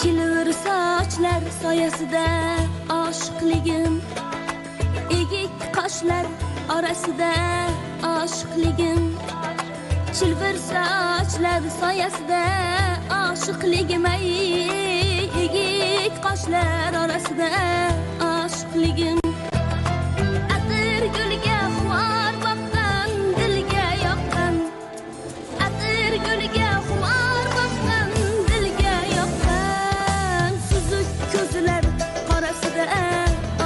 Chilvir sochlar soyasida oshiqligim, egik qoshlar orasida oshiqligim, chilvir sochlar soyasida oshiqligim, egik qoshlar orasida oshiqligim. Atir gulga xumor boqqan, dilga yoqqan, atir gulga xumor boqqan, dilga yoqqan, suzuk ko'zlar qorasida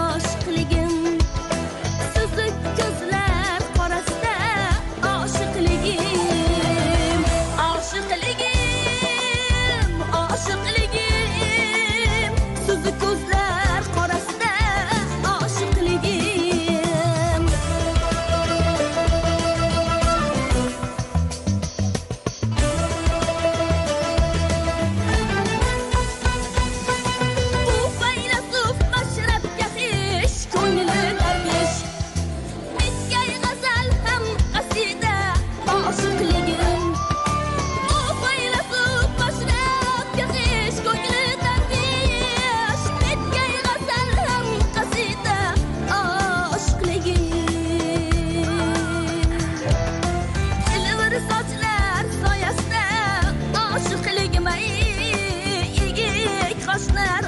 oshiqligim, suzuk ko'zlar qorasida oshiqligim, oshiqligim, oshiqligim, suzuk ko'zlar qorasida oshiqligim. Bu faylasuf mashrabga xish, ko'ngli darvish, bitgay g'azal ham qasida oshiqligim. Bu faylasuf mashrabga xish, ko'ngli darvish, bitgay g'azal ham qasida oshiqligim. Chilvir sochlar soyasida oshiqligim, egik qoshlar